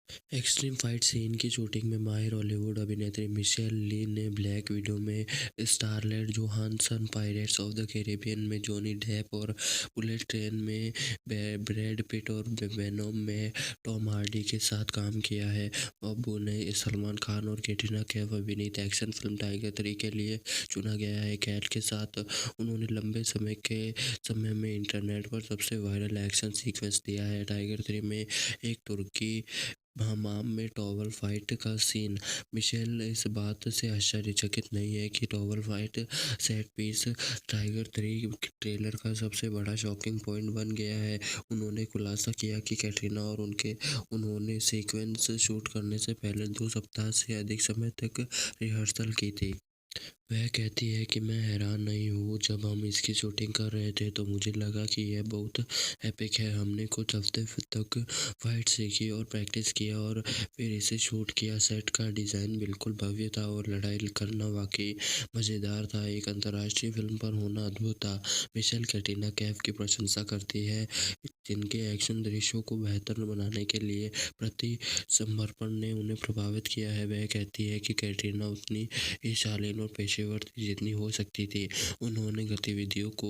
Extreme fight scene की shooting में माहिर हॉलीवुड अभिनेत्री मिशेल ली ने ब्लैक विडो में Scarlett Johansson, Pirates of the Caribbean में जॉनी डेप और बुलेट ट्रेन में ब्रैड पिट और वेनोम में टॉम हार्डी के साथ काम किया है। अब उन्हें सलमान खान और कैटरीना कैफ अभिनीत एक्शन फिल्म टाइगर 3 के लिए चुना गया है। कैट के साथ उन्होंने लंबे समय में इंटरनेट पर सबसे वायरल एक्शन सीक्वेंस दिया है। टाइगर 3 में एक तुर्की हमाम में टॉवल फाइट का सीन। मिशेल इस बात से आश्चर्यचकित नहीं है कि towel fight set piece tiger 3 trailer का सबसे बड़ा शॉकिंग पॉइंट बन गया है। उन्होंने खुलासा किया कि कैटरीना और उन्होंने सीक्वेंस शूट करने से पहले 2 सप्ताह से अधिक समय तक रिहर्सल की थी। वह कहती है कि मैं हैरान नहीं हूँ, जब हम इसकी शूटिंग कर रहे थे तो मुझे लगा कि यह बहुत एपिक है। हमने कुछ हफ्ते तक फाइट सीखी और प्रैक्टिस किया और फिर इसे शूट किया। सेट का डिज़ाइन बिल्कुल भव्य था और लड़ाई करना वाकई मज़ेदार था। एक अंतर्राष्ट्रीय फिल्म पर होना अद्भुत था। मिशेल कैटरीना कैफ की प्रशंसा करती है, जिनके एक्शन दृश्यों को बेहतर बनाने के लिए प्रति समर्पण ने उन्हें प्रभावित किया है। वह कहती है कि कैटरीना उतनी ही शालीन और पेशेवर थी जितनी हो सकती थी। उन्होंने गतिविधियों को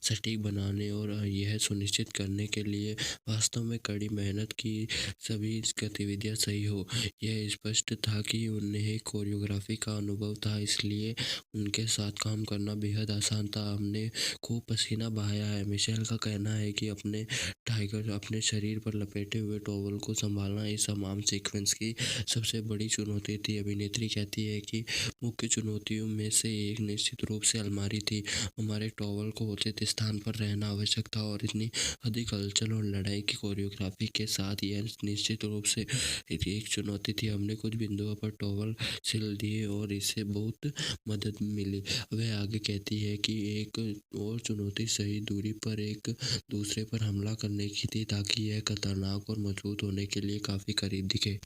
सटीक बनाने और यह सुनिश्चित करने के लिए वास्तव में कड़ी मेहनत की, सभी गतिविधियां सही हो। यह स्पष्ट था कि उन्हें कोरियोग्राफी का अनुभव था, इसलिए उनके साथ काम करना बेहद आसान था। हमने खूब पसीना बहाया है। मिशेल का कहना है कि अपने शरीर पर लपेटे हुए टॉवल को संभालना इस तमाम सीक्वेंस की सबसे बड़ी चुनौती थी। अभिनेत्री कहती है कि मुख्य चुनौतियों में से एक निश्चित रूप से अलमारी थी। हमारे टॉवल को उचित स्थान पर रहना आवश्यक था और इतनी अधिक हलचल और लड़ाई की कोरियोग्राफी के साथ यह निश्चित रूप से एक चुनौती थी। हमने कुछ बिंदुओं पर टॉवल सिल दिए और इससे बहुत मदद मिली। वह आगे कहती है कि एक और चुनौती सही दूरी पर एक दूसरे पर हमला करने की थी, ताकि यह खतरनाक और मजबूत होने के लिए काफ़ी करीब दिखे,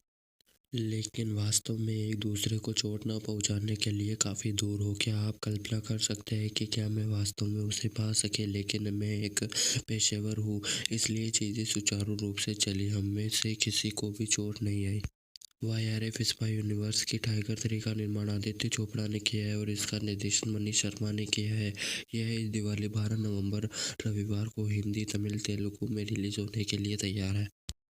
लेकिन वास्तव में एक दूसरे को चोट न पहुंचाने के लिए काफ़ी दूर हो। क्या आप कल्पना कर सकते हैं कि क्या मैं वास्तव में उसे पा सके, लेकिन मैं एक पेशेवर हूँ, इसलिए चीज़ें सुचारू रूप से चली। हम में से किसी को भी चोट नहीं आई। वाईआरएफ स्पाई यूनिवर्स की टाइगर 3 का निर्माण आदित्य चोपड़ा ने किया है और इसका निर्देशन मनीष शर्मा ने किया है। यह इस दिवाली 12 नवंबर रविवार को हिंदी, तमिल, तेलुगु में रिलीज होने के लिए तैयार है।